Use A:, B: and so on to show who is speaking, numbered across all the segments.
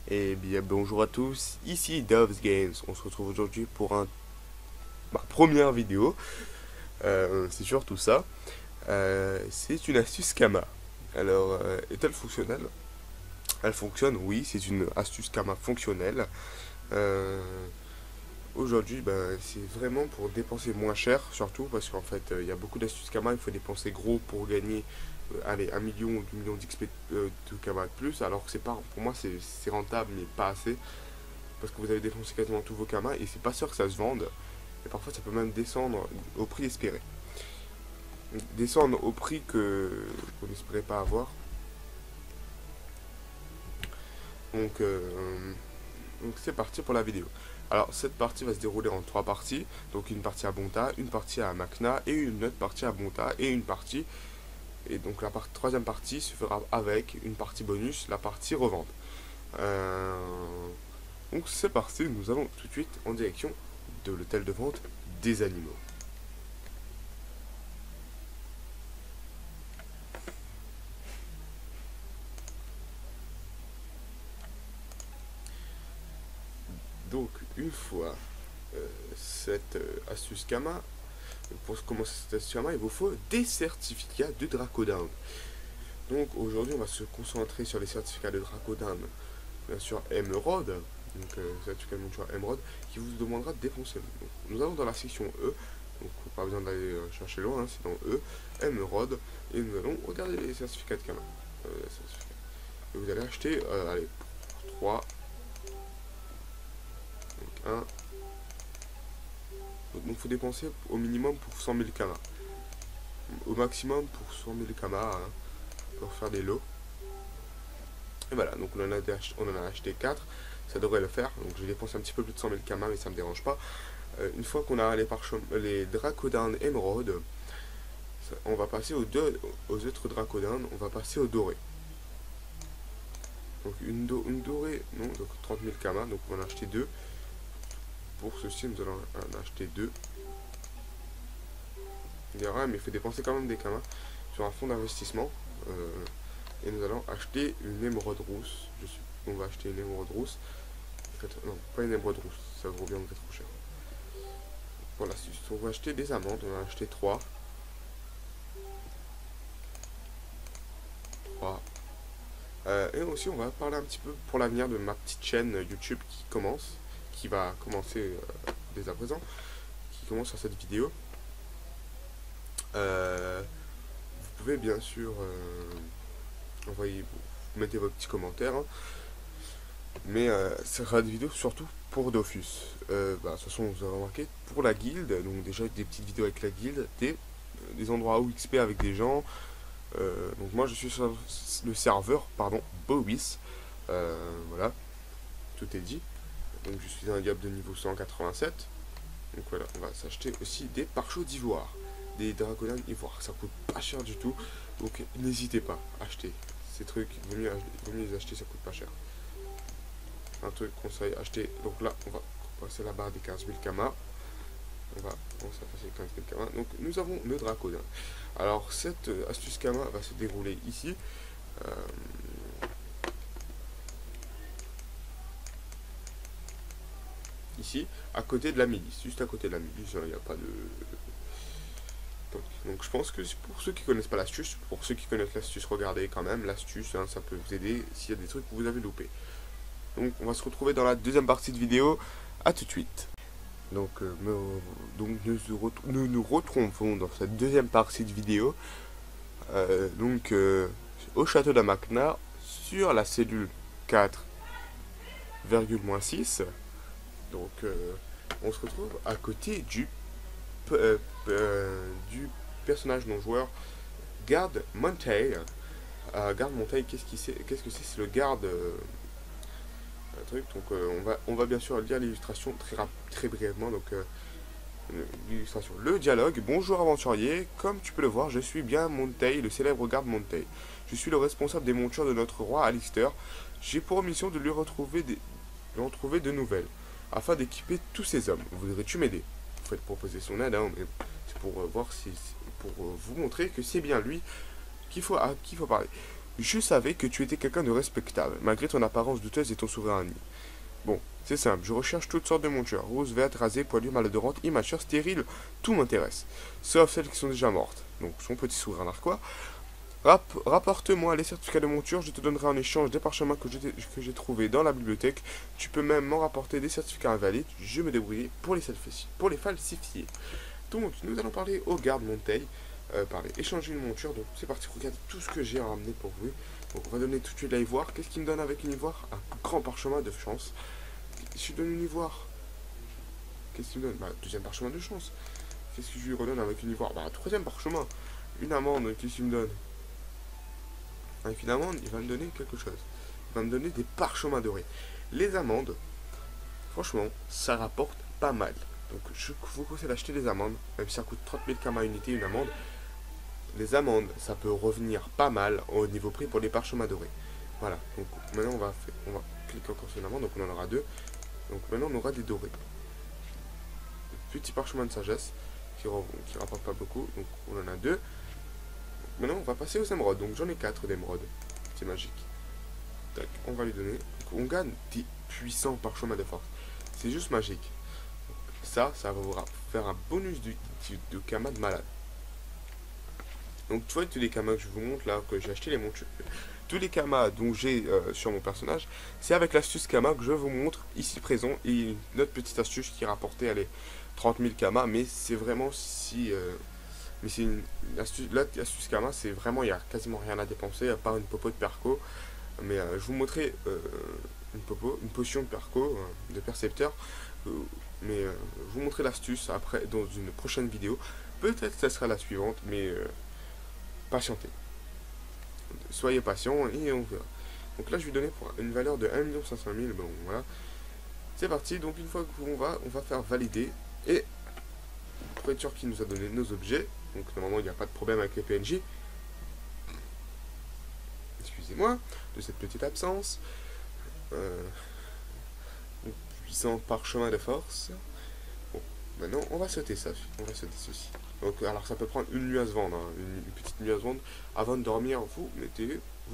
A: Et bien bonjour à tous, ici Doves Games. On se retrouve aujourd'hui pour ma première vidéo. C'est surtout ça. C'est une astuce Kama. Alors, est-elle fonctionnelle? Elle fonctionne, oui, c'est une astuce Kama fonctionnelle. Euh, Aujourd'hui, ben, c'est vraiment pour dépenser moins cher, surtout parce qu'en fait, il y a beaucoup d'astuces Kama. Il faut dépenser gros pour gagner allez, 1 million ou 2 millions d'XP de Kama de plus. Alors que c'est pas, pour moi, c'est rentable, mais pas assez. Parce que vous avez dépensé quasiment tous vos kamas et c'est pas sûr que ça se vende. Et parfois ça peut même descendre au prix espéré. Descendre au prix qu'on n'espérait pas avoir. Donc, donc c'est parti pour la vidéo. Alors cette partie va se dérouler en 3 parties. Donc une partie à Bonta, une partie à Makna et une autre partie à Bonta et une partie. Et donc la troisième partie se fera avec une partie bonus, la partie revente. Euh, donc c'est parti, nous allons tout de suite en direction de l'hôtel de vente des animaux. Donc, une fois cette astuce Kama, pour commencer cette astuce Kama, il vous faut des certificats de Dracodin. Donc, aujourd'hui, on va se concentrer sur les certificats de Dracodin, bien sûr, Emerald, donc certificat de monture Emerald, qui vous demandera de défoncer. Donc, nous allons dans la section E, donc pas besoin d'aller chercher loin, hein, c'est dans E, Emerald, et nous allons regarder les certificats de Kama. Et vous allez acheter, allez, pour 3, donc 1, donc il faut dépenser au minimum pour 100 000 kamas. Au maximum pour 100 000 kamas hein, pour faire des lots. Et voilà, donc on en a acheté 4. Ça devrait le faire. Donc j'ai dépensé un petit peu plus de 100 000 kamas, mais ça me dérange pas. Une fois qu'on a les Dracodin Emerald, on va passer aux autres Dracodin. On va passer au doré. Donc une dorée, non, donc 30 000 kamas. Donc on va en acheter 2. Pour ceci, nous allons en acheter 2. Il y aura, mais il faut dépenser quand même des kamas sur un fonds d'investissement. Et nous allons acheter une émeraude rousse. On va acheter une émeraude rousse. Non, pas une émeraude rousse, ça vaut bien trop cher. Pour l'astuce, on va acheter des amandes. On va acheter 3. 3. Et aussi, on va parler un petit peu pour l'avenir de ma petite chaîne YouTube qui va commencer dès à présent, qui commence sur cette vidéo. Vous pouvez bien sûr envoyer, vous mettez vos petits commentaires, hein, mais ce sera des vidéos surtout pour Dofus. De toute façon, vous avez remarqué, pour la guilde, donc déjà des petites vidéos avec la guilde, des endroits où XP avec des gens. Donc moi je suis sur le serveur, pardon, Bowis. Voilà, tout est dit. Donc je suis un diable de niveau 187. Donc voilà, on va s'acheter aussi des pare-chocs d'ivoire. Des dracodines ivoire. Ça coûte pas cher du tout. Donc n'hésitez pas à acheter ces trucs. Vaut mieux les acheter, ça coûte pas cher. Un truc conseil, acheter. Donc là, on va passer la barre des 15 000 kamas. On va commencer à passer 15 000 kamas. Donc nous avons le dracodin. Alors cette astuce Kama va se dérouler ici. Ici, à côté de la milice. Juste à côté de la milice, il n'y a pas de... Donc je pense que pour ceux qui connaissent pas l'astuce, pour ceux qui connaissent l'astuce, regardez quand même l'astuce, hein, ça peut vous aider s'il y a des trucs que vous avez loupés. Donc on va se retrouver dans la deuxième partie de vidéo. À tout de suite. Donc, nous nous retrouvons dans cette deuxième partie de vidéo. Au château d'Amakna, sur la cellule 4,6. Donc, on se retrouve à côté du personnage non joueur Garde Montey. Garde Montey, qu'est-ce que c'est? C'est le garde. Un truc. Donc, on va bien sûr lire l'illustration très brièvement. Donc, l'illustration. Le dialogue. Bonjour aventurier, comme tu peux le voir, je suis bien Montey, le célèbre garde Montey. Je suis le responsable des montures de notre roi Alistair. J'ai pour mission de lui retrouver de nouvelles, afin d'équiper tous ces hommes. Voudrais-tu m'aider? Vous faites proposer son aide, hein, mais c'est pour voir si, pour vous montrer que c'est bien lui à qui il faut parler. Je savais que tu étais quelqu'un de respectable, malgré ton apparence douteuse et ton sourire ennemi. Bon, c'est simple, je recherche toutes sortes de montures. Roses, vertes, rasées, poilues, malodorantes, immatures, stériles, tout m'intéresse. Sauf celles qui sont déjà mortes. Donc son petit sourire narquois. Rapporte-moi les certificats de monture, je te donnerai en échange des parchemins que j'ai trouvés dans la bibliothèque. Tu peux même m'en rapporter des certificats invalides, je me débrouiller pour les falsifier. Donc nous allons parler au garde Monteil, échanger une monture. Donc c'est parti, regardez tout ce que j'ai à ramener pour vous. Donc on va donner tout de suite l'ivoire. Qu'est-ce qu'il me donne avec une ivoire? Un grand parchemin de chance. Je lui donne une ivoire. Qu'est-ce qu'il me donne? Bah, deuxième parchemin de chance. Qu'est-ce que je lui redonne avec une ivoire? Bah, troisième parchemin. Une amande, qu'est-ce qu'il me donne? Avec une amande, il va me donner quelque chose. Il va me donner des parchemins dorés. Les amandes, franchement, ça rapporte pas mal. Donc, je vous conseille d'acheter des amandes, même si ça coûte 30 000 kamas unité une amande. Les amandes, ça peut revenir pas mal au niveau prix pour les parchemins dorés. Voilà. Donc, maintenant, on va cliquer encore sur une amande. Donc, on en aura deux. Donc, maintenant, on aura des dorés. Petit parchemin de sagesse qui rapporte pas beaucoup. Donc, on en a deux. Maintenant, on va passer aux émeraudes. Donc, j'en ai 4 d'émeraudes. C'est magique. Tac, on va lui donner. Donc, on gagne des puissants parchemins de force. C'est juste magique. Ça va vous faire un bonus de kama de malade. Donc, tu vois, tous les kamas que je vous montre là, que j'ai acheté les montures. Tous les kamas dont j'ai sur mon personnage, c'est avec l'astuce kama que je vous montre ici présent. Et une autre petite astuce qui rapportait, allez, 30 000 kamas. Mais c'est vraiment si. Mais c'est une astuce. L'astuce Kama, c'est vraiment, il n'y a quasiment rien à dépenser à part une popo de perco. Mais je vous montrerai une potion de perco, de percepteur. euh, mais je vous montrerai l'astuce après dans une prochaine vidéo. Peut-être que ça sera la suivante, mais patientez. Soyez patient et on verra. Donc là, je vais donner pour une valeur de 1 500 000. Bon, voilà. C'est parti. Donc une fois qu'on on va faire valider. Et pour être sûr qu'il nous a donné nos objets. Donc normalement il n'y a pas de problème avec les PNJ. Excusez-moi de cette petite absence. Euh, puissant parchemin de force. Bon, maintenant on va sauter ça. On va sauter ceci. Donc alors ça peut prendre une nuit à se vendre, hein, une petite nuit à se vendre. Avant de dormir, vous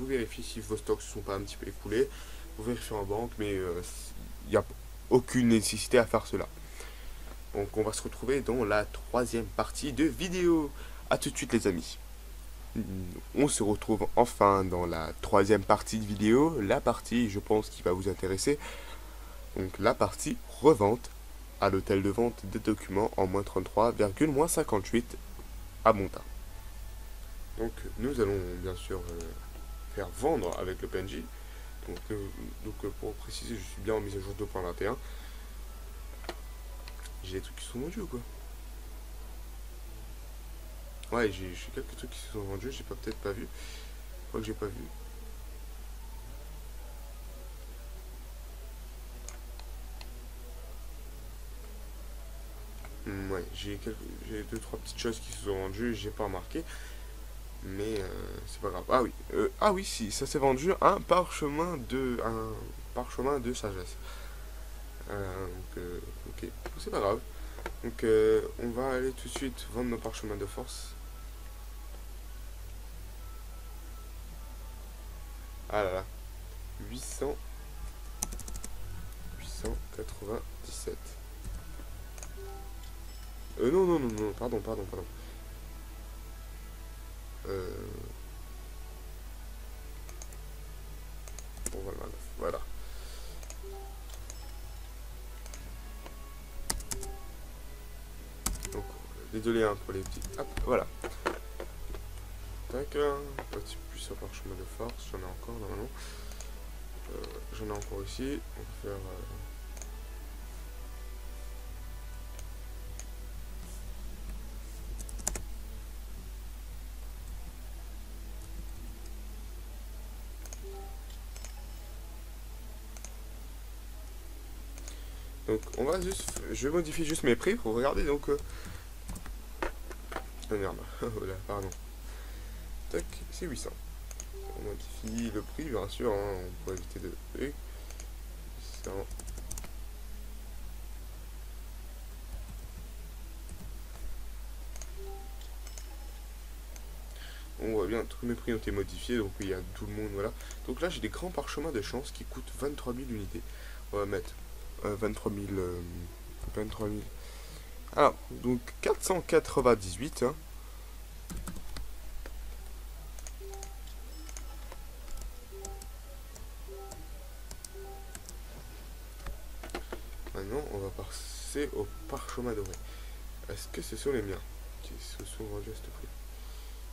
A: vérifiez si vos stocks ne sont pas un petit peu écoulés. Vous vérifiez en banque, mais il n'y a aucune nécessité à faire cela. Donc on va se retrouver dans la troisième partie de vidéo. A tout de suite les amis. On se retrouve enfin dans la troisième partie de vidéo, la partie je pense qui va vous intéresser, donc la partie revente à l'hôtel de vente des documents en moins 33,58 à Monta. Donc nous allons bien sûr faire vendre avec le PNJ, pour préciser je suis bien en mise à jour 2.21, j'ai des trucs qui sont vendus ou quoi? Ouais, j'ai quelques trucs qui se sont vendus, j'ai peut-être pas vu. Je crois que j'ai pas vu. Ouais, j'ai deux trois petites choses qui se sont vendues, j'ai pas remarqué, mais c'est pas grave. Ah oui, si, ça s'est vendu un parchemin de sagesse. Ok, c'est pas grave. Donc on va aller tout de suite vendre nos parchemins de force. Ah là là, 800, 897. Non, pardon. Euh, bon, voilà. Donc, désolé hein, pour les petits. Hop, voilà. Tac, petit puissant parchemin de force, j'en ai encore normalement. J'en ai encore ici. On va faire. Donc on va juste, je modifie juste mes prix pour regarder donc. Ah merde, voilà, pardon. Tac, c'est 800. On modifie le prix bien sûr, hein, pour éviter de. 800. on voit bien, tous mes prix ont été modifiés, donc il y a tout le monde, voilà. Donc là, j'ai des grands parchemins de chance qui coûtent 23 000 unités. On va mettre 23 000... 23 000... Alors, donc 498, hein. Maintenant, on va passer au parchemin doré. Est-ce que ce sont les miens qui se sont vendus à ce prix?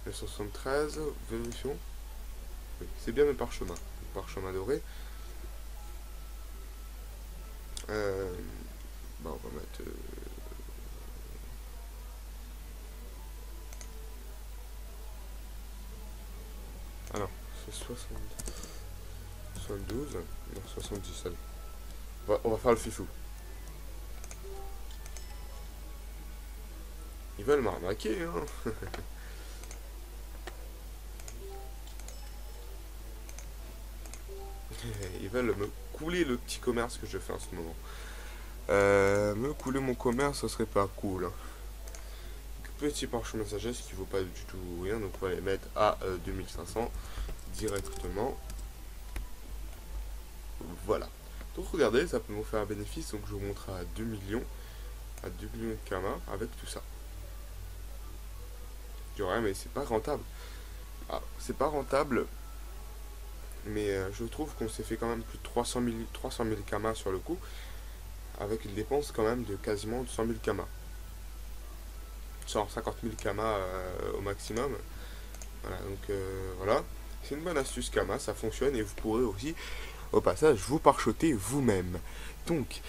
A: 973, vérifions. Oui, c'est bien mes parchemins. Parchemin doré. Bah, on va mettre... Alors, c'est 72. Non, 70, allez. On va faire le fifou. Ils veulent m'arnaquer, hein. Ils veulent me couler le petit commerce que je fais en ce moment. Me couler mon commerce, ce serait pas cool, hein. Petit parchemin sagesse qui vaut pas du tout rien, donc on va les mettre à 2500 directement. Voilà. Donc regardez, ça peut nous faire un bénéfice, donc je vous montre à 2 millions. À 2 millions de karma avec tout ça. Je dirais, mais c'est pas rentable. Ah, c'est pas rentable. Mais je trouve qu'on s'est fait quand même plus de 300 000 kamas sur le coup. Avec une dépense quand même de quasiment 100 000 kamas. 150 000 kamas au maximum. Voilà, donc voilà. C'est une bonne astuce kama, ça fonctionne et vous pourrez aussi, au passage, vous parchoter vous-même. Donc,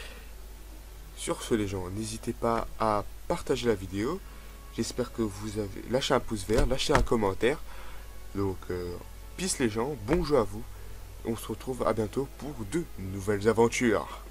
A: sur ce les gens, n'hésitez pas à partager la vidéo. J'espère que vous avez lâché un pouce vert, lâché un commentaire. Donc, peace les gens, bon jeu à vous. On se retrouve à bientôt pour de nouvelles aventures.